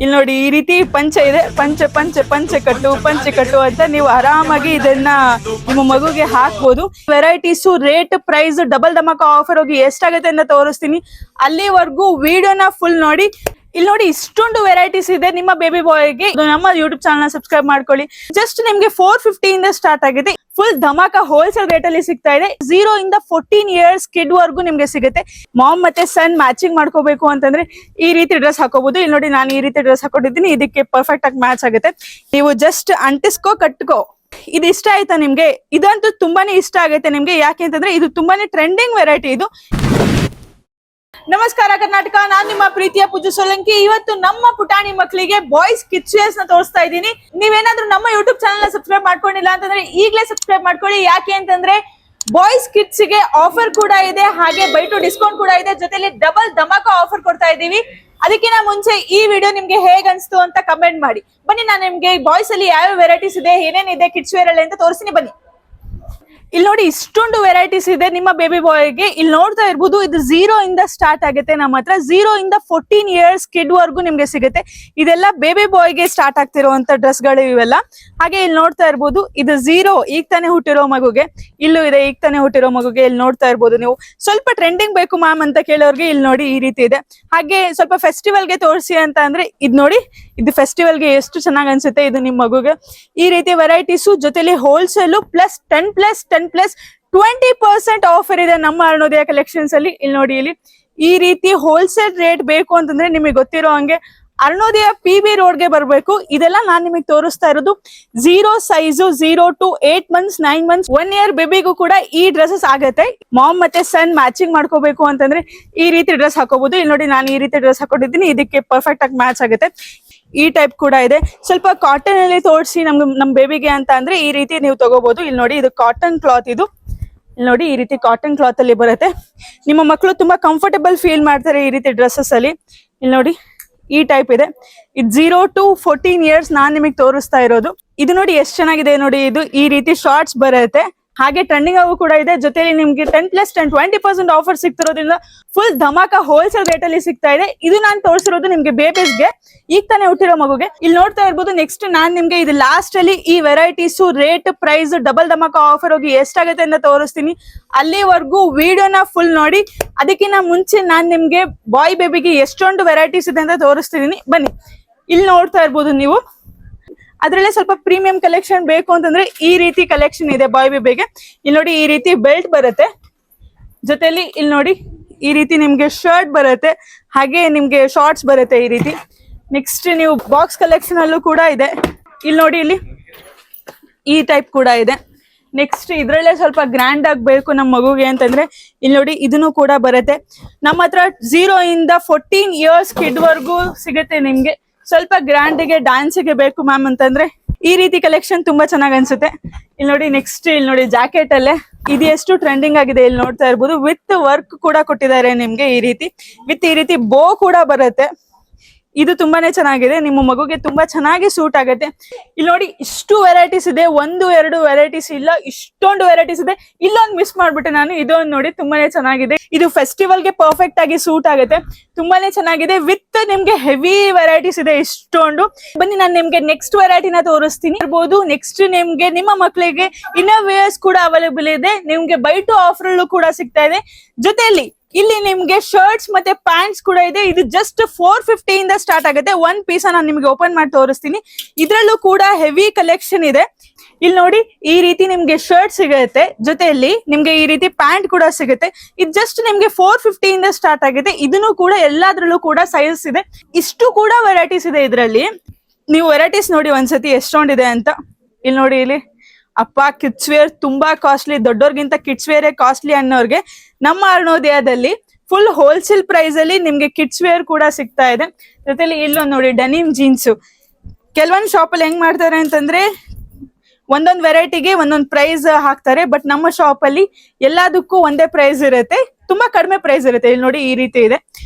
ಇಲ್ಲಿ ನೋಡಿ ಈ ರೀತಿ ಪಂಚೆ ಇದೆ, ಪಂಚೆ ಕಟ್ಟು ಅಂತ ನೀವು ಆರಾಮಾಗಿ ಇದನ್ನ ನಿಮ್ಮ ಮಗುಗೆ ಹಾಕ್ಬೋದು. Varieties, rate, price, double dhamaka offer ಹೋಗಿ ಎಷ್ಟಾಗುತ್ತೆ ಅಂತ ತೋರಿಸ್ತೀನಿ. ಅಲ್ಲಿವರೆಗೂ ವಿಡಿಯೋನ ಫುಲ್ ನೋಡಿ. ಇಲ್ಲಿ ನೋಡಿ ಇಷ್ಟೊಂದು ವೆರೈಟೀಸ್ ಇದೆ ನಿಮ್ಮ ಬೇಬಿ ಬಾಯ್ಗೆ. ನಮ್ಮ ಯೂಟ್ಯೂಬ್ ಚಾನಲ್ ಸಬ್ಸ್ಕ್ರೈಬ್ ಮಾಡ್ಕೊಳ್ಳಿ. ಜಸ್ಟ್ ನಿಮ್ಗೆ 450 ಇಂದ ಸ್ಟಾರ್ಟ್ ಆಗಿದೆ. ಫುಲ್ ಧಮಾಕ ಹೋಲ್ಸೇಲ್ ರೇಟ್ ಅಲ್ಲಿ ಸಿಗ್ತಾ ಇದೆ. 0 ಇಂದ 14 ಇಯರ್ಸ್ ಕಿಡ್ ವರ್ಗೂ ನಿಮ್ಗೆ ಸಿಗುತ್ತೆ. ಮಾಮ್ ಮತ್ತೆ ಸನ್ ಮ್ಯಾಚಿಂಗ್ ಮಾಡ್ಕೋಬೇಕು ಅಂತಂದ್ರೆ ಈ ರೀತಿ ಡ್ರೆಸ್ ಹಾಕೋಬಹುದು. ಇಲ್ಲಿ ನೋಡಿ ನಾನು ಈ ರೀತಿ ಡ್ರೆಸ್ ಹಾಕೊಂಡಿದ್ದೀನಿ, ಇದಕ್ಕೆ ಪರ್ಫೆಕ್ಟ್ ಆಗಿ ಮ್ಯಾಚ್ ಆಗುತ್ತೆ. ನೀವು ಜಸ್ಟ್ ಅಂಟಿಸ್ಕೋ, ಕಟ್ಕೋ. ಇದು ಇಷ್ಟ ಆಯ್ತಾ ನಿಮ್ಗೆ? ಇದಂತೂ ತುಂಬಾನೇ ಇಷ್ಟ ಆಗುತ್ತೆ ನಿಮ್ಗೆ. ಯಾಕೆ ಅಂತಂದ್ರೆ ಇದು ತುಂಬಾನೇ ಟ್ರೆಂಡಿಂಗ್ ವೆರೈಟಿ ಇದು. ನಮಸ್ಕಾರ ಕರ್ನಾಟಕ, ನಾನ್ ನಿಮ್ಮ ಪ್ರೀತಿಯ ಪೂಜಾ ಸೋಲಂಕಿ. ಇವತ್ತು ನಮ್ಮ ಪುಟಾಣಿ ಮಕ್ಕಳಿಗೆ ಬಾಯ್ಸ್ ಕಿಡ್ಸ್ ವೇರ್ಸ್ ನ ತೋರಿಸ್ತಾ ಇದ್ದೀನಿ. ನೀವೇನಾದ್ರೂ ನಮ್ಮ ಯೂಟ್ಯೂಬ್ ಚಾನಲ್ ನ ಸಬ್ಸ್ಕ್ರೈಬ್ ಮಾಡ್ಕೊಂಡಿಲ್ಲ ಅಂತಂದ್ರೆ ಈಗಲೇ ಸಬ್ಸ್ಕ್ರೈಬ್ ಮಾಡ್ಕೊಳ್ಳಿ. ಯಾಕೆ ಅಂತಂದ್ರೆ ಬಾಯ್ಸ್ ಕಿಡ್ಸ್ ಗೆ ಆಫರ್ ಕೂಡ ಇದೆ, ಹಾಗೆ ಬೈ ಟು ಡಿಸ್ಕೌಂಟ್ ಕೂಡ ಇದೆ, ಜೊತೆಲಿ ಡಬಲ್ ಧಮಾಕ ಆಫರ್ ಕೊಡ್ತಾ ಇದೀವಿ. ಅದಕ್ಕಿಂತ ಮುಂಚೆ ಈ ವಿಡಿಯೋ ನಿಮ್ಗೆ ಹೇಗ್ ಅನ್ಸ್ತು ಅಂತ ಕಮೆಂಟ್ ಮಾಡಿ. ಬನ್ನಿ ನಾನು ನಿಮ್ಗೆ ಬಾಯ್ಸ್ ಅಲ್ಲಿ ಯಾವ ವೆರೈಟೀಸ್ ಇದೆ, ಏನೇನಿದೆ ಕಿಡ್ಸ್ ವೇರ್ ಅಲ್ಲಿ ಅಂತ ತೋರಿಸ್ತೀನಿ ಬನ್ನಿ. ಇಲ್ಲಿ ನೋಡಿ ಇಷ್ಟೊಂದು ವೆರೈಟೀಸ್ ಇದೆ ನಿಮ್ಮ ಬೇಬಿ ಬಾಯ್ಗೆ. ಇಲ್ಲಿ ನೋಡ್ತಾ ಇರ್ಬೋದು, ಇದು 0 ಇಂದ ಸ್ಟಾರ್ಟ್ ಆಗುತ್ತೆ ನಮ್ಮ ಹತ್ರ. 0 ಇಂದ 14 ಇಯರ್ಸ್ ಕಿಡ್ ವರ್ಗೂ ನಿಮ್ಗೆ ಸಿಗುತ್ತೆ. ಇದೆಲ್ಲ ಬೇಬಿ ಬಾಯ್ಗೆ ಸ್ಟಾರ್ಟ್ ಆಗ್ತಿರುವಂತ ಡ್ರೆಸ್ ಗಳು ಇವೆಲ್ಲ. ಹಾಗೆ ಇಲ್ಲಿ ನೋಡ್ತಾ ಇರ್ಬೋದು, ಇದು 0 ಈಗ ತಾನೇ ಹುಟ್ಟಿರೋ ಮಗುಗೆ, ಇಲ್ಲೂ ಇದೆ ಈಗ ತಾನೇ ಹುಟ್ಟಿರೋ ಮಗುಗೆ. ಇಲ್ಲಿ ನೋಡ್ತಾ ಇರ್ಬೋದು ನೀವು. ಸ್ವಲ್ಪ ಟ್ರೆಂಡಿಂಗ್ ಬೇಕು ಮ್ಯಾಮ್ ಅಂತ ಕೇಳೋರ್ಗೆ ಇಲ್ಲಿ ನೋಡಿ ಈ ರೀತಿ ಇದೆ. ಹಾಗೆ ಸ್ವಲ್ಪ ಫೆಸ್ಟಿವಲ್ ಗೆ ತೋರಿಸಿ ಅಂತ ಅಂದ್ರೆ ಇದು ನೋಡಿ, ಇದು ಫೆಸ್ಟಿವಲ್ ಗೆ ಎಷ್ಟು ಚೆನ್ನಾಗಿ ಅನ್ಸುತ್ತೆ ಇದು ನಿಮ್ ಮಗುಗೆ. ಈ ರೀತಿ ವೆರೈಟೀಸು, ಜೊತೆಲಿ ಹೋಲ್ಸೇಲ್ ಪ್ಲಸ್ 10+20% ಆಫರ್ ಇದೆ ನಮ್ಮ ಅರುಣೋದಯ ಕಲೆಕ್ಷನ್ಸ್ ಅಲ್ಲಿ. ಇಲ್ಲಿ ನೋಡಿ, ಇಲ್ಲಿ ಈ ರೀತಿ ಹೋಲ್ಸೇಲ್ ರೇಟ್ ಬೇಕು ಅಂತಂದ್ರೆ ನಿಮಗೆ ಗೊತ್ತಿರೋ ಹಂಗೆ ಅರುಣೋದಯ PB ರೋಡ್ ಗೆ ಬರ್ಬೇಕು. ಇದೆಲ್ಲ ನಾನ್ ನಿಮಗೆ ತೋರಿಸ್ತಾ ಇರೋದು 0 size, 0 to 8 months, 9 months, 1 year ಬೇಬಿಗೂ ಕೂಡ ಈ ಡ್ರೆಸ್ಸಸ್ ಆಗುತ್ತೆ. ಮಾಮ್ ಮತ್ತೆ ಸನ್ ಮ್ಯಾಚಿಂಗ್ ಮಾಡ್ಕೋಬೇಕು ಅಂತಂದ್ರೆ ಈ ರೀತಿ ಡ್ರೆಸ್ ಹಾಕೋಬಹುದು. ಇಲ್ಲಿ ನೋಡಿ ನಾನು ಈ ರೀತಿ ಡ್ರೆಸ್ ಹಾಕೊಂಡಿದ್ದೀನಿ, ಇದಕ್ಕೆ ಪರ್ಫೆಕ್ಟ್ ಆಗಿ ಮ್ಯಾಚ್ ಆಗುತ್ತೆ. ಈ ಟೈಪ್ ಕೂಡ ಇದೆ. ಸ್ವಲ್ಪ ಕಾಟನ್ ಅಲ್ಲಿ ತೋರಿಸಿ ನಮ್ ಬೇಬಿಗೆ ಅಂತ ಅಂದ್ರೆ ಈ ರೀತಿ ನೀವು ತಗೋಬಹುದು. ಇಲ್ಲಿ ನೋಡಿ, ಇದು ಕಾಟನ್ ಕ್ಲಾತ್. ಇದು ಇಲ್ಲಿ ನೋಡಿ ಈ ರೀತಿ ಕಾಟನ್ ಕ್ಲಾತ್ ಅಲ್ಲಿ ಬರುತ್ತೆ. ನಿಮ್ಮ ಮಕ್ಕಳು ತುಂಬಾ ಕಂಫರ್ಟಬಲ್ ಫೀಲ್ ಮಾಡ್ತಾರೆ ಈ ರೀತಿ ಡ್ರೆಸ್ಸಸ್ ಅಲ್ಲಿ. ಇಲ್ಲಿ ನೋಡಿ ಈ ಟೈಪ್ ಇದೆ. ಇದು 0 to 14 ಇಯರ್ಸ್ ನಾನ್ ನಿಮಗೆ ತೋರಿಸ್ತಾ ಇರೋದು. ಇದು ನೋಡಿ ಎಷ್ಟು ಚೆನ್ನಾಗಿದೆ ನೋಡಿ. ಇದು ಈ ರೀತಿ ಶಾರ್ಟ್ಸ್ ಬರುತ್ತೆ, ಹಾಗೆ ಟ್ರೆಂಡಿಂಗ್ ಆಗು ಕೂಡ ಇದೆ. ಜೊತೆಲಿ ನಿಮ್ಗೆ 10+10-20% ಆಫರ್ ಸಿಗ್ತಿರೋದ್ರಿಂದ ಫುಲ್ ಧಮಾಕ ಹೋಲ್ಸೇಲ್ ರೇಟ್ ಅಲ್ಲಿ ಸಿಗ್ತಾ ಇದೆ. ಇದು ನಾನು ತೋರಿಸಿರೋದು ನಿಮ್ಗೆ ಬೇಬೀಸ್ಗೆ, ಈಗ ತಾನೇ ಹುಟ್ಟಿರೋ ಮಗುಗೆ. ಇಲ್ಲಿ ನೋಡ್ತಾ ಇರ್ಬೋದು. ನೆಕ್ಸ್ಟ್ ನಾನ್ ನಿಮ್ಗೆ ಇದು ಲಾಸ್ಟ್ ಅಲ್ಲಿ ಈ varieties, rate, price, double dhamaka offer ಹೋಗಿ ಎಷ್ಟಾಗುತ್ತೆ ಅಂತ ತೋರಿಸ್ತೀನಿ. ಅಲ್ಲಿವರೆಗೂ ವಿಡಿಯೋನ ಫುಲ್ ನೋಡಿ. ಅದಕ್ಕಿಂತ ಮುಂಚೆ ನಾನ್ ನಿಮ್ಗೆ ಬಾಯ್ ಬೇಬಿಗೆ ಎಷ್ಟೊಂದು ವೆರೈಟೀಸ್ ಇದೆ ಅಂತ ತೋರಿಸ್ತಿದೀನಿ ಬನ್ನಿ. ಇಲ್ಲಿ ನೋಡ್ತಾ ಇರ್ಬೋದು ನೀವು. ಅದ್ರಲ್ಲೇ ಸ್ವಲ್ಪ ಪ್ರೀಮಿಯಂ ಕಲೆಕ್ಷನ್ ಬೇಕು ಅಂತಂದ್ರೆ ಈ ರೀತಿ ಕಲೆಕ್ಷನ್ ಇದೆ ಬಾಯ್ ಬೇಬಿಗೆ. ಇಲ್ಲಿ ನೋಡಿ ಈ ರೀತಿ ಬೆಲ್ಟ್ ಬರುತ್ತೆ, ಜೊತೆಲಿ ಇಲ್ಲಿ ನೋಡಿ ಈ ರೀತಿ ನಿಮ್ಗೆ ಶರ್ಟ್ ಬರುತ್ತೆ, ಹಾಗೆ ನಿಮ್ಗೆ ಶಾರ್ಟ್ಸ್ ಬರುತ್ತೆ ಈ ರೀತಿ. ನೆಕ್ಸ್ಟ್ ನೀವು ಬಾಕ್ಸ್ ಕಲೆಕ್ಷನ್ ಅಲ್ಲೂ ಕೂಡ ಇದೆ. ಇಲ್ಲಿ ನೋಡಿ, ಇಲ್ಲಿ ಈ ಟೈಪ್ ಕೂಡ ಇದೆ. ನೆಕ್ಸ್ಟ್ ಇದ್ರಲ್ಲೇ ಸ್ವಲ್ಪ ಗ್ರ್ಯಾಂಡ್ ಆಗ್ಬೇಕು ನಮ್ಮ ಮಗುಗೆ ಅಂತಂದ್ರೆ ಇಲ್ಲಿ ನೋಡಿ ಇದನ್ನು ಕೂಡ ಬರುತ್ತೆ. ನಮ್ಮ ಹತ್ರ 0 ಇಂದ 14 ಇಯರ್ಸ್ ಕಿಡ್ ವರ್ಗೂ ಸಿಗುತ್ತೆ ನಿಮ್ಗೆ. ಸ್ವಲ್ಪ ಗ್ರ್ಯಾಂಡ್ ಗೆ, ಡ್ಯಾನ್ಸ್ ಗೆ ಬೇಕು ಮ್ಯಾಮ್ ಅಂತಂದ್ರೆ ಈ ರೀತಿ ಕಲೆಕ್ಷನ್ ತುಂಬಾ ಚೆನ್ನಾಗಿ ಅನ್ಸುತ್ತೆ. ಇಲ್ಲಿ ನೋಡಿ ನೆಕ್ಸ್ಟ್ ಇಲ್ಲಿ ನೋಡಿ ಜಾಕೆಟ್ ಅಲ್ಲೇ ಇದು ಎಷ್ಟು ಟ್ರೆಂಡಿಂಗ್ ಆಗಿದೆ. ಇಲ್ಲಿ ನೋಡ್ತಾ ಇರ್ಬೋದು, ವಿತ್ ವರ್ಕ್ ಕೂಡ ಕೊಟ್ಟಿದ್ದಾರೆ ನಿಮ್ಗೆ ಈ ರೀತಿ. ವಿತ್ ಈ ರೀತಿ ಬೋ ಕೂಡ ಬರುತ್ತೆ. ಇದು ತುಂಬಾನೇ ಚೆನ್ನಾಗಿದೆ, ನಿಮ್ಮ ಮಗುಗೆ ತುಂಬಾ ಚೆನ್ನಾಗಿ ಸೂಟ್ ಆಗುತ್ತೆ. ಇಲ್ಲಿ ನೋಡಿ ಇಷ್ಟು ವೆರೈಟೀಸ್ ಇದೆ, 1-2 ವೆರೈಟೀಸ್ ಇಲ್ಲ, ಇಷ್ಟೊಂದು ವೆರೈಟೀಸ್ ಇದೆ. ಇಲ್ಲೊಂದು ಮಿಸ್ ಮಾಡ್ಬಿಟ್ಟೆ ನಾನು. ಇದೊಂದು ನೋಡಿ ತುಂಬಾನೇ ಚೆನ್ನಾಗಿದೆ. ಇದು ಫೆಸ್ಟಿವಲ್ ಗೆ ಪರ್ಫೆಕ್ಟ್ ಆಗಿ ಸೂಟ್ ಆಗುತ್ತೆ, ತುಂಬಾನೇ ಚೆನ್ನಾಗಿದೆ. ವಿತ್ ನಿಮ್ಗೆ ಹೆವಿ ವೆರೈಟೀಸ್ ಇದೆ ಇಷ್ಟೊಂದು. ಬನ್ನಿ ನಾನು ನಿಮ್ಗೆ ನೆಕ್ಸ್ಟ್ ವೆರೈಟಿನ ತೋರಿಸ್ತೀನಿ ಇರ್ಬೋದು. ನೆಕ್ಸ್ಟ್ ನಿಮ್ಗೆ ನಿಮ್ಮ ಮಕ್ಕಳಿಗೆ ಇನ್ನರ್ ವೇರ್ಸ್ ಕೂಡ ಅವೈಲೇಬಲ್ ಇದೆ. ನಿಮ್ಗೆ ಬೈ ಟು ಆಫರ್ ಅಲ್ಲೂ ಕೂಡ ಸಿಗ್ತಾ ಇದೆ. ಜೊತೆಯಲ್ಲಿ ಇಲ್ಲಿ ನಿಮ್ಗೆ ಶರ್ಟ್ಸ್ ಮತ್ತೆ ಪ್ಯಾಂಟ್ಸ್ ಕೂಡ ಇದೆ. ಇದು ಜಸ್ಟ್ 450 ಇಂದ ಸ್ಟಾರ್ಟ್ ಆಗುತ್ತೆ. ಒಂದ್ ಪೀಸ್ ನಾನು ನಿಮ್ಗೆ ಓಪನ್ ಮಾಡಿ ತೋರಿಸ್ತೀನಿ. ಇದ್ರಲ್ಲೂ ಕೂಡ ಹೆವಿ ಕಲೆಕ್ಷನ್ ಇದೆ. ಇಲ್ಲಿ ನೋಡಿ ಈ ರೀತಿ ನಿಮ್ಗೆ ಶರ್ಟ್ ಸಿಗುತ್ತೆ, ಜೊತೆಯಲ್ಲಿ ನಿಮ್ಗೆ ಈ ರೀತಿ ಪ್ಯಾಂಟ್ ಕೂಡ ಸಿಗುತ್ತೆ. ಇದು ಜಸ್ಟ್ ನಿಮ್ಗೆ 450 ಇಂದ ಸ್ಟಾರ್ಟ್ ಆಗಿದೆ. ಇದನ್ನು ಕೂಡ ಎಲ್ಲಾದ್ರಲ್ಲೂ ಕೂಡ ಸೈಜಸ್ ಇದೆ. ಇಷ್ಟು ಕೂಡ ವೆರೈಟೀಸ್ ಇದೆ ಇದರಲ್ಲಿ. ನೀವು ವೆರೈಟೀಸ್ ನೋಡಿ ಒಂದ್ಸತಿ ಎಷ್ಟೊಂದಿದೆ ಅಂತ. ಇಲ್ಲಿ ನೋಡಿ, ಇಲ್ಲಿ ಅಪ್ಪ ಕಿಡ್ಸ್ ವೇರ್ ತುಂಬಾ ಕಾಸ್ಟ್ಲಿ, ದೊಡ್ಡೋರ್ಗಿಂತ ಕಿಡ್ಸ್ ವೇರೇ ಕಾಸ್ಟ್ಲಿ ಅನ್ನೋರ್ಗೆ ನಮ್ಮ ಅರುಣೋದಯದಲ್ಲಿ ಫುಲ್ ಹೋಲ್ಸೇಲ್ ಪ್ರೈಸ್ ಅಲ್ಲಿ ನಿಮ್ಗೆ ಕಿಡ್ಸ್ ವೇರ್ ಕೂಡ ಸಿಗ್ತಾ ಇದೆ. ಜೊತೆಲಿ ಇಲ್ಲೊಂದು ನೋಡಿ ಡೆನಿಮ್ ಜೀನ್ಸ್. ಕೆಲವೊಂದು ಶಾಪ್ ಅಲ್ಲಿ ಹೆಂಗ್ ಮಾಡ್ತಾರೆ ಅಂತಂದ್ರೆ ಒಂದೊಂದು ವೆರೈಟಿಗೆ ಒಂದೊಂದು ಪ್ರೈಸ್ ಹಾಕ್ತಾರೆ. ಬಟ್ ನಮ್ಮ ಶಾಪ್ ಅಲ್ಲಿ ಎಲ್ಲದಕ್ಕೂ ಒಂದೇ ಪ್ರೈಸ್ ಇರುತ್ತೆ, ತುಂಬಾ ಕಡಿಮೆ ಪ್ರೈಸ್ ಇರುತ್ತೆ. ಇಲ್ಲಿ ನೋಡಿ ಈ ರೀತಿ ಇದೆ.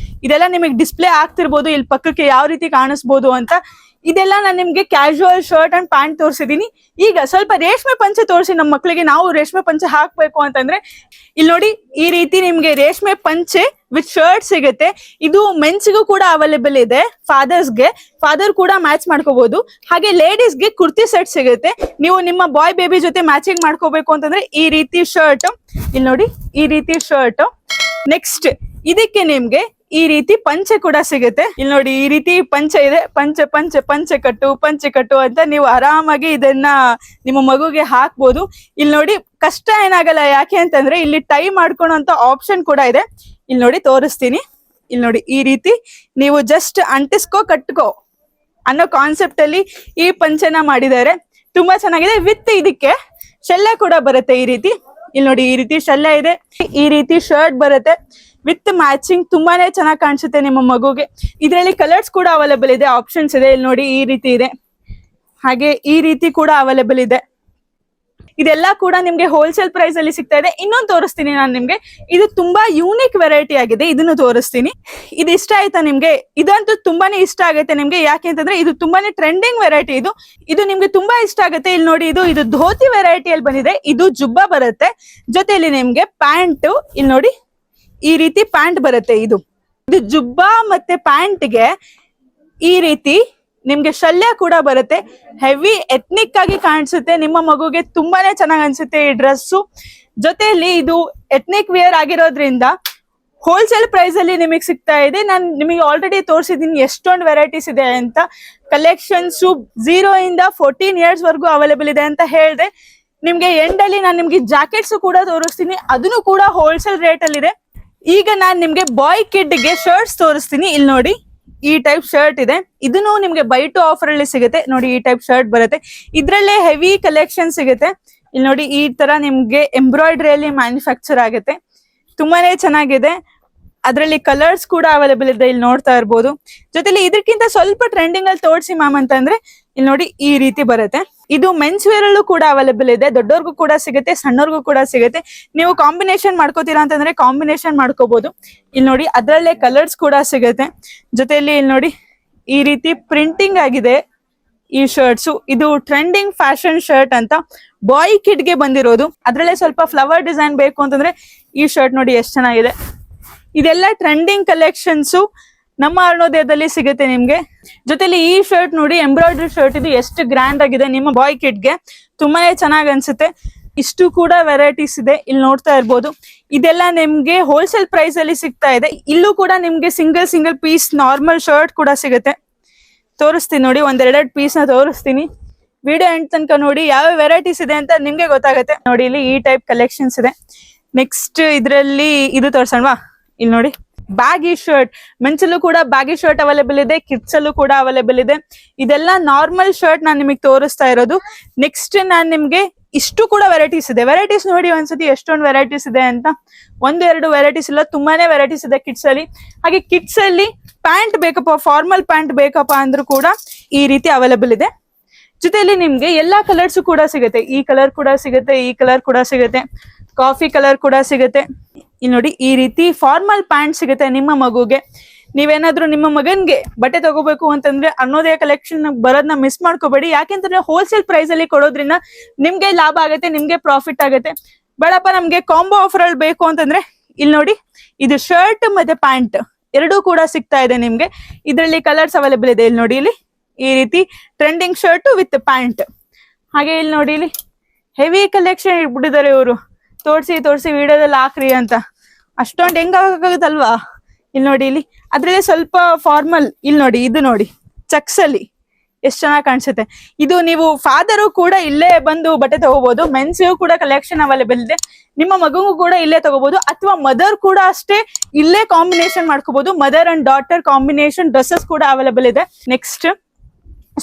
ಇದೆಲ್ಲ ನಿಮಗೆ ಡಿಸ್ಪ್ಲೇ ಆಗ್ತಿರ್ಬೋದು, ಇಲ್ಲಿ ಪಕ್ಕಕ್ಕೆ ಯಾವ ರೀತಿ ಕಾಣಿಸ್ಬೋದು ಅಂತ. ಇದೆಲ್ಲ ನಾನು ನಿಮ್ಗೆ ಕ್ಯಾಶುವಲ್ ಶರ್ಟ್ ಅಂಡ್ ಪ್ಯಾಂಟ್ ತೋರಿಸಿದೀನಿ. ಈಗ ಸ್ವಲ್ಪ ರೇಷ್ಮೆ ಪಂಚೆ ತೋರಿಸಿ ನಮ್ಮ ಮಕ್ಕಳಿಗೆ. ನಾವು ರೇಷ್ಮೆ ಪಂಚೆ ಹಾಕ್ಬೇಕು ಅಂತಂದ್ರೆ ಇಲ್ಲಿ ನೋಡಿ, ಈ ರೀತಿ ನಿಮ್ಗೆ ರೇಷ್ಮೆ ಪಂಚೆ ವಿತ್ ಶರ್ಟ್ ಸಿಗುತ್ತೆ. ಇದು ಮೆನ್ಸ್ಗೂ ಕೂಡ ಅವೈಲೇಬಲ್ ಇದೆ, ಫಾದರ್ ಕೂಡ ಮ್ಯಾಚ್ ಮಾಡ್ಕೋಬಹುದು. ಹಾಗೆ ಲೇಡೀಸ್ಗೆ ಕುರ್ತಿ ಸೆಟ್ ಸಿಗುತ್ತೆ. ನೀವು ನಿಮ್ಮ ಬಾಯ್ ಬೇಬಿ ಜೊತೆ ಮ್ಯಾಚಿಂಗ್ ಮಾಡ್ಕೋಬೇಕು ಅಂತಂದ್ರೆ ಈ ರೀತಿ ಶರ್ಟ್, ಇಲ್ಲಿ ನೋಡಿ ಈ ರೀತಿ ಶರ್ಟ್. ನೆಕ್ಸ್ಟ್ ಇದಕ್ಕೆ ನಿಮ್ಗೆ ಈ ರೀತಿ ಪಂಚೆ ಕೂಡ ಸಿಗುತ್ತೆ. ಇಲ್ಲಿ ನೋಡಿ ಈ ರೀತಿ ಪಂಚೆ ಇದೆ, ಪಂಚೆ ಕಟ್ಟು ಅಂತ ನೀವು ಆರಾಮಾಗಿ ಇದನ್ನ ನಿಮ್ಮ ಮಗುಗೆ ಹಾಕ್ಬೋದು. ಇಲ್ಲಿ ನೋಡಿ ಕಷ್ಟ ಏನಾಗಲ್ಲ, ಯಾಕೆ ಅಂತಂದ್ರೆ ಇಲ್ಲಿ ಟೈ ಮಾಡ್ಕೊಳ್ಳೋಂತ ಆಪ್ಷನ್ ಕೂಡ ಇದೆ. ಇಲ್ಲಿ ನೋಡಿ ತೋರಿಸ್ತೀನಿ. ಇಲ್ಲಿ ನೋಡಿ ಈ ರೀತಿ ನೀವು ಜಸ್ಟ್ ಕಟ್ಕೋ ಅನ್ನೋ ಕಾನ್ಸೆಪ್ಟ್ ಅಲ್ಲಿ ಈ ಪಂಚೆನ ಮಾಡಿದ್ದಾರೆ. ತುಂಬಾ ಚೆನ್ನಾಗಿದೆ. ವಿತ್ ಇದಕ್ಕೆ ಶಲ್ಯ ಕೂಡ ಬರುತ್ತೆ ಈ ರೀತಿ. ಇಲ್ಲಿ ನೋಡಿ ಈ ರೀತಿ ಶಲ್ಯ ಇದೆ, ಈ ರೀತಿ ಶರ್ಟ್ ಬರುತ್ತೆ ವಿತ್ ಮ್ಯಾಚಿಂಗ್. ತುಂಬಾನೇ ಚೆನ್ನಾಗಿ ಕಾಣಿಸುತ್ತೆ ನಿಮ್ಮ ಮಗುಗೆ. ಇದರಲ್ಲಿ ಕಲರ್ಸ್ ಕೂಡ ಅವೈಲೇಬಲ್ ಇದೆ, ಆಪ್ಷನ್ಸ್ ಇದೆ. ಇಲ್ಲಿ ನೋಡಿ ಈ ರೀತಿ ಇದೆ, ಹಾಗೆ ಈ ರೀತಿ ಕೂಡ ಅವೈಲೇಬಲ್ ಇದೆ. ಇದೆಲ್ಲ ಕೂಡ ನಿಮ್ಗೆ ಹೋಲ್ಸೇಲ್ ಪ್ರೈಸ್ ಅಲ್ಲಿ ಸಿಗ್ತಾ ಇದೆ. ಇನ್ನೊಂದು ತೋರಿಸ್ತೀನಿ ನಾನು ನಿಮ್ಗೆ. ಇದು ತುಂಬಾ ಯೂನಿಕ್ ವೆರೈಟಿ ಆಗಿದೆ, ಇದನ್ನು ತೋರಿಸ್ತೀನಿ. ಇದು ಇಷ್ಟ ಆಯ್ತಾ ನಿಮ್ಗೆ? ಇದಂತೂ ತುಂಬಾನೇ ಇಷ್ಟ ಆಗುತ್ತೆ ನಿಮ್ಗೆ. ಯಾಕೆ ಅಂತಂದ್ರೆ ಇದು ತುಂಬಾನೇ ಟ್ರೆಂಡಿಂಗ್ ವೆರೈಟಿ. ಇದು ನಿಮ್ಗೆ ತುಂಬಾ ಇಷ್ಟ ಆಗುತ್ತೆ. ಇಲ್ಲಿ ನೋಡಿ ಇದು ಧೋತಿ ವೆರೈಟಿಯಲ್ಲಿ ಬಂದಿದೆ. ಇದು ಜುಬ್ಬಾ ಬರುತ್ತೆ, ಜೊತೆಯಲ್ಲಿ ನಿಮ್ಗೆ ಪ್ಯಾಂಟ್. ಇಲ್ಲಿ ನೋಡಿ ಈ ರೀತಿ ಪ್ಯಾಂಟ್ ಬರುತ್ತೆ. ಇದು ಜುಬ್ಬಾ ಮತ್ತೆ ಪ್ಯಾಂಟ್ಗೆ ಈ ರೀತಿ ನಿಮ್ಗೆ ಶಲ್ಯ ಕೂಡ ಬರುತ್ತೆ. ಹೆವಿ ಎತ್ನಿಕ್ ಆಗಿ ಕಾಣಿಸುತ್ತೆ. ನಿಮ್ಮ ಮಗುಗೆ ತುಂಬಾನೇ ಚೆನ್ನಾಗಿ ಅನ್ಸುತ್ತೆ ಈ ಡ್ರೆಸ್ಸು. ಜೊತೆಯಲ್ಲಿ ಇದು ಎತ್ನಿಕ್ ವೇರ್ ಆಗಿರೋದ್ರಿಂದ ಹೋಲ್ಸೇಲ್ ಪ್ರೈಸ್ ಅಲ್ಲಿ ನಿಮಗೆ ಸಿಗ್ತಾ ಇದೆ. ನಾನು ನಿಮಗೆ ಆಲ್ರೆಡಿ ತೋರಿಸಿದೀನಿ ಎಷ್ಟೊಂದು ವೆರೈಟೀಸ್ ಇದೆ ಅಂತ. ಕಲೆಕ್ಷನ್ಸ್ 0 ಇಂದ 14 ಇಯರ್ಸ್ ವರ್ಗೂ ಅವೈಲೇಬಲ್ ಇದೆ ಅಂತ ಹೇಳಿದೆ. ನಿಮ್ಗೆ ಎಂಡ್ ಅಲ್ಲಿ ನಾನು ನಿಮ್ಗೆ ಜಾಕೆಟ್ಸ್ ಕೂಡ ತೋರಿಸ್ತೀನಿ, ಅದನ್ನು ಕೂಡ ಹೋಲ್ಸೇಲ್ ರೇಟ್ ಅಲ್ಲಿ ಇದೆ. ಈಗ ನಾನ್ ನಿಮ್ಗೆ ಬಾಯ್ ಕಿಡ್ ಗೆ ಶರ್ಟ್ಸ್ ತೋರಿಸ್ತೀನಿ. ಇಲ್ಲಿ ನೋಡಿ ಈ ಟೈಪ್ ಶರ್ಟ್ ಇದೆ. ಇದನ್ನು ನಿಮ್ಗೆ ಬೈ ಟು ಆಫರ್ ಅಲ್ಲಿ ಸಿಗುತ್ತೆ. ನೋಡಿ ಈ ಟೈಪ್ ಶರ್ಟ್ ಬರುತ್ತೆ. ಇದ್ರಲ್ಲೇ ಹೆವಿ ಕಲೆಕ್ಷನ್ ಸಿಗುತ್ತೆ. ಇಲ್ಲಿ ನೋಡಿ ಈ ತರ ನಿಮ್ಗೆ ಎಂಬ್ರಾಯ್ಡ್ರಿಯಲ್ಲಿ ಮ್ಯಾನುಫ್ಯಾಕ್ಚರ್ ಆಗುತ್ತೆ. ತುಂಬಾನೇ ಚೆನ್ನಾಗಿದೆ. ಅದರಲ್ಲಿ ಕಲರ್ಸ್ ಕೂಡ ಅವೈಲೇಬಲ್ ಇದೆ, ಇಲ್ಲಿ ನೋಡ್ತಾ ಇರ್ಬೋದು. ಜೊತೆಲಿ ಇದಕ್ಕಿಂತ ಸ್ವಲ್ಪ ಟ್ರೆಂಡಿಂಗ್ ಅಲ್ಲಿ ತೋರಿಸಿ ಮ್ಯಾಮ್ ಅಂತಂದ್ರೆ ಇಲ್ಲಿ ನೋಡಿ ಈ ರೀತಿ ಬರುತ್ತೆ. ಇದು ಮೆನ್ಸ್ ವೇರ್ ಅಲ್ಲೂ ಕೂಡ ಅವೈಲೇಬಲ್ ಇದೆ. ದೊಡ್ಡವ್ರಿಗೂ ಕೂಡ ಸಿಗುತ್ತೆ, ಸಣ್ಣವ್ರಿಗೂ ಕೂಡ ಸಿಗುತ್ತೆ. ನೀವು ಕಾಂಬಿನೇಷನ್ ಮಾಡ್ಕೋತೀರಾ ಅಂತಂದ್ರೆ ಕಾಂಬಿನೇಷನ್ ಮಾಡ್ಕೋಬಹುದು. ಇಲ್ಲಿ ನೋಡಿ ಅದರಲ್ಲೇ ಕಲರ್ಸ್ ಕೂಡ ಸಿಗುತ್ತೆ. ಜೊತೆಯಲ್ಲಿ ಇಲ್ಲಿ ನೋಡಿ ಈ ರೀತಿ ಪ್ರಿಂಟಿಂಗ್ ಆಗಿದೆ ಈ ಶರ್ಟ್ಸ್. ಇದು ಟ್ರೆಂಡಿಂಗ್ ಫ್ಯಾಷನ್ ಶರ್ಟ್ ಅಂತ ಬಾಯ್ ಕಿಡ್ ಗೆ ಬಂದಿರೋದು. ಅದ್ರಲ್ಲೇ ಸ್ವಲ್ಪ ಫ್ಲವರ್ ಡಿಸೈನ್ ಬೇಕು ಅಂತಂದ್ರೆ ಈ ಶರ್ಟ್ ನೋಡಿ ಎಷ್ಟು ಚೆನ್ನಾಗಿದೆ. ಇದೆಲ್ಲ ಟ್ರೆಂಡಿಂಗ್ ಕಲೆಕ್ಷನ್ಸ್ ನಮ್ಮ ಅರುಣೋದಯದಲ್ಲಿ ಸಿಗುತ್ತೆ ನಿಮ್ಗೆ. ಜೊತೆಲಿ ಈ ಶರ್ಟ್ ನೋಡಿ ಎಂಬ್ರಾಯ್ಡ್ರಿ ಶರ್ಟ್. ಇದು ಎಷ್ಟು ಗ್ರ್ಯಾಂಡ್ ಆಗಿದೆ ನಿಮ್ಮ ಬಾಯ್ ಕಿಡ್ಗೆ, ತುಂಬಾನೇ ಚೆನ್ನಾಗಿ ಅನ್ಸುತ್ತೆ. ಇಷ್ಟು ಕೂಡ ವೆರೈಟೀಸ್ ಇದೆ, ಇಲ್ಲಿ ನೋಡ್ತಾ ಇರ್ಬೋದು. ಇದೆಲ್ಲ ನಿಮ್ಗೆ ಹೋಲ್ಸೇಲ್ ಪ್ರೈಸ್ ಅಲ್ಲಿ ಸಿಗ್ತಾ ಇದೆ. ಇಲ್ಲೂ ಕೂಡ ನಿಮ್ಗೆ ಸಿಂಗಲ್ ಪೀಸ್ ನಾರ್ಮಲ್ ಶರ್ಟ್ ಕೂಡ ಸಿಗುತ್ತೆ. ತೋರಿಸ್ತೀನಿ ನೋಡಿ, ಒಂದೆರಡು ಪೀಸ್ ನ ತೋರಿಸ್ತೀನಿ. ವಿಡಿಯೋ ಎಂಡ್ ತನಕ ನೋಡಿ, ಯಾವ ವೆರೈಟೀಸ್ ಇದೆ ಅಂತ ನಿಮ್ಗೆ ಗೊತ್ತಾಗುತ್ತೆ. ನೋಡಿ ಇಲ್ಲಿ ಈ ಟೈಪ್ ಕಲೆಕ್ಷನ್ಸ್ ಇದೆ. ನೆಕ್ಸ್ಟ್ ಇದ್ರಲ್ಲಿ ಇದು ತೋರ್ಸೋಣವಾ? ಇಲ್ಲಿ ನೋಡಿ ಬ್ಯಾಗಿ ಶರ್ಟ್. ಮೆನ್ಸಲ್ಲೂ ಕೂಡ ಬ್ಯಾಗಿ ಶರ್ಟ್ ಅವೈಲೇಬಲ್ ಇದೆ, ಕಿಡ್ಸ್ ಅಲ್ಲೂ ಕೂಡ ಅವೈಲೇಬಲ್ ಇದೆ. ಇದೆಲ್ಲ ನಾರ್ಮಲ್ ಶರ್ಟ್ ನಾನು ನಿಮಗೆ ತೋರಿಸ್ತಾ ಇರೋದು. ನೆಕ್ಸ್ಟ್ ನಾನು ನಿಮ್ಗೆ ಇಷ್ಟು ಕೂಡ ವೆರೈಟೀಸ್ ಇದೆ. ವೆರೈಟೀಸ್ ನೋಡಿ ಒಂದ್ಸತಿ ಎಷ್ಟೊಂದು ವೆರೈಟೀಸ್ ಇದೆ ಅಂತ. 1-2 ವೆರೈಟೀಸ್ ಇಲ್ಲ, ತುಂಬಾನೇ ವೆರೈಟೀಸ್ ಇದೆ ಕಿಡ್ಸ್ ಅಲ್ಲಿ. ಹಾಗೆ ಕಿಡ್ಸ್ ಅಲ್ಲಿ ಪ್ಯಾಂಟ್ ಬೇಕಪ್ಪ, ಫಾರ್ಮಲ್ ಪ್ಯಾಂಟ್ ಬೇಕಪ್ಪ ಅಂದ್ರೂ ಕೂಡ ಈ ರೀತಿ ಅವೈಲೇಬಲ್ ಇದೆ. ಜೊತೆಯಲ್ಲಿ ನಿಮ್ಗೆ ಎಲ್ಲಾ ಕಲರ್ಸ್ ಕೂಡ ಸಿಗುತ್ತೆ. ಈ ಕಲರ್ ಕೂಡ ಸಿಗುತ್ತೆ, ಈ ಕಲರ್ ಕೂಡ ಸಿಗುತ್ತೆ, ಕಾಫಿ ಕಲರ್ ಕೂಡ ಸಿಗುತ್ತೆ. ಇಲ್ಲಿ ನೋಡಿ ಈ ರೀತಿ ಫಾರ್ಮಲ್ ಪ್ಯಾಂಟ್ ಸಿಗುತ್ತೆ ನಿಮ್ಮ ಮಗುಗೆ. ನೀವೇನಾದ್ರೂ ನಿಮ್ಮ ಮಗನ್ಗೆ ಬಟ್ಟೆ ತಗೋಬೇಕು ಅಂತಂದ್ರೆ ಅರುಣೋದಯ ಕಲೆಕ್ಷನ್ ಬರೋದನ್ನ ಮಿಸ್ ಮಾಡ್ಕೋಬೇಡಿ. ಯಾಕೆಂತಂದ್ರೆ ಹೋಲ್ಸೇಲ್ ಪ್ರೈಸ್ ಅಲ್ಲಿ ಕೊಡೋದ್ರಿಂದ ನಿಮ್ಗೆ ಲಾಭ ಆಗುತ್ತೆ, ನಿಮ್ಗೆ ಪ್ರಾಫಿಟ್ ಆಗುತ್ತೆ. ಬೇಡಪ್ಪ ನಮ್ಗೆ ಕಾಂಬೋ ಆಫರ್ ಅಲ್ಲಿ ಬೇಕು ಅಂತಂದ್ರೆ ಇಲ್ಲಿ ನೋಡಿ ಇದು ಶರ್ಟ್ ಮತ್ತೆ ಪ್ಯಾಂಟ್ ಎರಡೂ ಕೂಡ ಸಿಗ್ತಾ ಇದೆ ನಿಮ್ಗೆ. ಇದರಲ್ಲಿ ಕಲರ್ಸ್ ಅವೈಲೇಬಲ್ ಇದೆ. ಇಲ್ಲಿ ನೋಡಿ ಇಲ್ಲಿ ಈ ರೀತಿ ಟ್ರೆಂಡಿಂಗ್ ಶರ್ಟ್ ವಿತ್ ಪ್ಯಾಂಟ್. ಹಾಗೆ ಇಲ್ಲಿ ನೋಡಿ ಇಲ್ಲಿ ಹೆವಿ ಕಲೆಕ್ಷನ್ ಇಟ್ಬಿಟ್ಟಿದ್ದಾರೆ ಇವರು. ತೋರಿಸಿ ವಿಡಿಯೋದಲ್ಲಿ ಹಾಕ್ರಿ ಅಂತ. ಅಷ್ಟೊಂದು ಹೆಂಗಾಗತ್ತಲ್ವಾ? ಇಲ್ಲಿ ನೋಡಿ ಇಲ್ಲಿ ಅದ್ರಲ್ಲಿ ಸ್ವಲ್ಪ ಫಾರ್ಮಲ್. ಇಲ್ಲಿ ನೋಡಿ ಇದು ನೋಡಿ ಚೆಕ್ಸ್ ಅಲ್ಲಿ ಎಷ್ಟು ಚೆನ್ನಾಗಿ ಕಾಣಿಸುತ್ತೆ. ಇದು ನೀವು ಫಾದರು ಕೂಡ ಇಲ್ಲೇ ಬಂದು ಬಟ್ಟೆ ತಗೋಬಹುದು. ಮೆನ್ಸ್ಗೂ ಕೂಡ ಕಲೆಕ್ಷನ್ ಅವೈಲೇಬಲ್ ಇದೆ. ನಿಮ್ಮ ಮಗುಗೂ ಕೂಡ ಇಲ್ಲೇ ತಗೋಬಹುದು, ಅಥವಾ ಮದರ್ ಕೂಡ ಅಷ್ಟೇ ಇಲ್ಲೇ ಕಾಂಬಿನೇಷನ್ ಮಾಡ್ಕೋಬಹುದು. Mother and daughter combination dresses ಕೂಡ ಅವೈಲೇಬಲ್ ಇದೆ. ನೆಕ್ಸ್ಟ್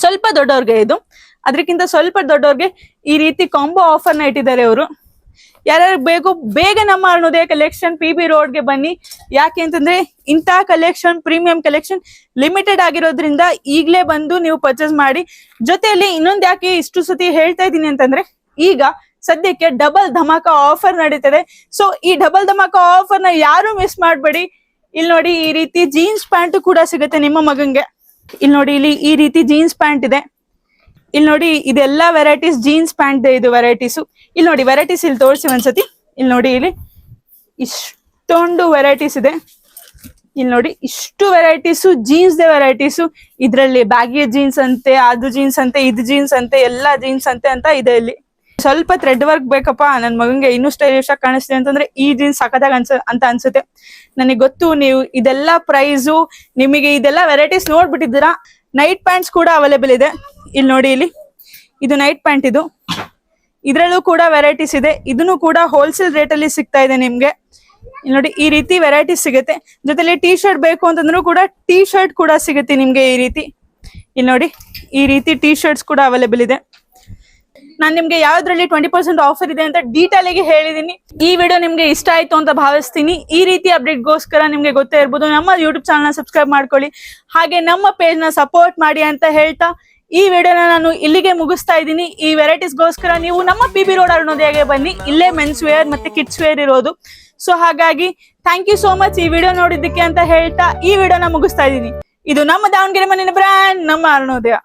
ಸ್ವಲ್ಪ ದೊಡ್ಡವ್ರಿಗೆ, ಇದು ಅದಕ್ಕಿಂತ ಸ್ವಲ್ಪ ದೊಡ್ಡವ್ರಿಗೆ ಈ ರೀತಿ ಕಾಂಬೋ ಆಫರ್ ನ ಇಟ್ಟಿದ್ದಾರೆ ಅವರು. ಯಾರ್ಯಾರು ಬೇಕು ಬೇಗ ನಮ್ಮ ಅರುಣೋದಯ ಕಲೆಕ್ಷನ್ PB ರೋಡ್ಗೆ ಬನ್ನಿ. ಯಾಕೆ ಅಂತಂದ್ರೆ ಇಂಥ ಕಲೆಕ್ಷನ್ ಪ್ರೀಮಿಯಂ ಕಲೆಕ್ಷನ್ ಲಿಮಿಟೆಡ್ ಆಗಿರೋದ್ರಿಂದ ಈಗಲೇ ಬಂದು ನೀವು ಪರ್ಚೇಸ್ ಮಾಡಿ. ಜೊತೆಯಲ್ಲಿ ಇನ್ನೊಂದು ಯಾಕೆ ಇಷ್ಟು ಸತಿ ಹೇಳ್ತಾ ಇದ್ದೀನಿ ಅಂತಂದ್ರೆ ಈಗ ಸದ್ಯಕ್ಕೆ ಡಬಲ್ ಧಮಾಕ ಆಫರ್ ನಡೀತದೆ. ಸೊ ಈ ಡಬಲ್ ಧಮಾಕ ಆಫರ್ ನ ಯಾರು ಮಿಸ್ ಮಾಡಬೇಡಿ. ಇಲ್ಲಿ ನೋಡಿ ಈ ರೀತಿ ಜೀನ್ಸ್ ಪ್ಯಾಂಟ್ ಕೂಡ ಸಿಗುತ್ತೆ ನಿಮ್ಮ ಮಗಂಗೆ. ಇಲ್ಲಿ ನೋಡಿ, ಇಲ್ಲಿ ಈ ರೀತಿ ಜೀನ್ಸ್ ಪ್ಯಾಂಟ್ ಇದೆ. ಇಲ್ಲಿ ನೋಡಿ, ಇದೆಲ್ಲ ವೆರೈಟೀಸ್ ಜೀನ್ಸ್ ಪ್ಯಾಂಟ್ ಇದು ವೆರೈಟೀಸು. ಇಲ್ಲಿ ನೋಡಿ ವೆರೈಟೀಸ್ ಇಲ್ಲಿ ತೋರಿಸಿ ಒಂದ್ಸತಿ. ಇಲ್ಲಿ ನೋಡಿ, ಇಲ್ಲಿ ಇಷ್ಟೊಂದು ವೆರೈಟೀಸ್ ಇದೆ. ಇಲ್ಲಿ ನೋಡಿ ಇಷ್ಟು ವೆರೈಟೀಸು, ಜೀನ್ಸ್ ದೇ ವೆರೈಟೀಸು. ಇದ್ರಲ್ಲಿ ಬ್ಯಾಗಿ ಜೀನ್ಸ್ ಅಂತೆ, ಅದು ಜೀನ್ಸ್ ಅಂತೆ, ಇದು ಜೀನ್ಸ್ ಅಂತೆ, ಎಲ್ಲಾ ಜೀನ್ಸ್ ಅಂತೆ ಅಂತ ಇದೆ. ಇಲ್ಲಿ ಸ್ವಲ್ಪ ಥ್ರೆಡ್ ವರ್ಕ್ ಬೇಕಪ್ಪ ನನ್ ಮಗಂಗೆ ಇನ್ನೂ ಸ್ಟೈಲಿಶ್ ಆಗಿ ಕಾಣಿಸ್ತೀವಿ ಅಂತಂದ್ರೆ ಈ ಜೀನ್ಸ್ ಸಖತ್ತಾಗಿ ಅಂತ ಅನ್ಸುತ್ತೆ. ನನಗೆ ಗೊತ್ತು ನೀವು ಇದೆಲ್ಲ ಪ್ರೈಸು, ನಿಮಗೆ ಇದೆಲ್ಲ ವೆರೈಟೀಸ್ ನೋಡ್ಬಿಟ್ಟಿದ್ದೀರಾ. ನೈಟ್ ಪ್ಯಾಂಟ್ಸ್ ಕೂಡ ಅವೈಲೇಬಲ್ ಇದೆ. ಇಲ್ಲಿ ನೋಡಿ, ಇಲ್ಲಿ ಇದು ನೈಟ್ ಪ್ಯಾಂಟ್. ಇದ್ರಲ್ಲೂ ಕೂಡ ವೆರೈಟೀಸ್ ಇದೆ. ಇದನ್ನು ಕೂಡ ಹೋಲ್ಸೇಲ್ ರೇಟ್ ಅಲ್ಲಿ ಸಿಗ್ತಾ ಇದೆ ನಿಮ್ಗೆ. ಇಲ್ಲಿ ನೋಡಿ, ಈ ರೀತಿ ವೆರೈಟೀಸ್ ಸಿಗುತ್ತೆ. ಜೊತೆಲಿ ಟೀ ಶರ್ಟ್ ಬೇಕು ಅಂತಂದ್ರೂ ಕೂಡ ಟೀ ಶರ್ಟ್ ಕೂಡ ಸಿಗುತ್ತೆ ನಿಮ್ಗೆ ಈ ರೀತಿ. ಇಲ್ಲಿ ನೋಡಿ, ಈ ರೀತಿ ಟೀ ಶರ್ಟ್ಸ್ ಕೂಡ ಅವೈಲೇಬಲ್ ಇದೆ. ನಾನು ನಿಮ್ಗೆ ಯಾವ್ದ್ರಲ್ಲಿ 20% ಆಫರ್ ಇದೆ ಅಂತ ಡೀಟೇಲ್ ಆಗಿ ಹೇಳಿದೀನಿ. ಈ ವಿಡಿಯೋ ನಿಮ್ಗೆ ಇಷ್ಟ ಆಯ್ತು ಅಂತ ಭಾವಿಸ್ತೀನಿ. ಈ ರೀತಿ ಅಪ್ಡೇಟ್ಗೋಸ್ಕರ ನಿಮ್ಗೆ ಗೊತ್ತೇ ಇರ್ಬೋದು, ನಮ್ಮ ಯೂಟ್ಯೂಬ್ ಚಾನಲ್ ಸಬ್ಸ್ಕ್ರೈಬ್ ಮಾಡ್ಕೊಳ್ಳಿ, ಹಾಗೆ ನಮ್ಮ ಪೇಜ್ ನ ಸಪೋರ್ಟ್ ಮಾಡಿ ಅಂತ ಹೇಳ್ತಾ ಈ ವಿಡಿಯೋನ ನಾನು ಇಲ್ಲಿಗೆ ಮುಗಿಸ್ತಾ ಇದ್ದೀನಿ. ಈ ವೆರೈಟೀಸ್ಗೋಸ್ಕರ ನೀವು ನಮ್ಮ PB ರೋಡ್ ಅರುಣೋದಯಗೆ ಬನ್ನಿ. ಇಲ್ಲೇ ಮೆನ್ಸ್ ವೇರ್ ಮತ್ತೆ ಕಿಡ್ಸ್ ವೇರ್ ಇರೋದು. ಸೊ ಹಾಗಾಗಿ ಥ್ಯಾಂಕ್ ಯು ಸೋ ಮಚ್ ಈ ವಿಡಿಯೋ ನೋಡಿದ್ದಕ್ಕೆ ಅಂತ ಹೇಳ್ತಾ ಈ ವಿಡಿಯೋನ ಮುಗಿಸ್ತಾ ಇದ್ದೀನಿ. ಇದು ನಮ್ಮ ದಾವಣಗೆರೆ ಮಣ್ಣಿನ ಬ್ರ್ಯಾಂಡ್, ನಮ್ಮ ಅರುಣೋದಯ.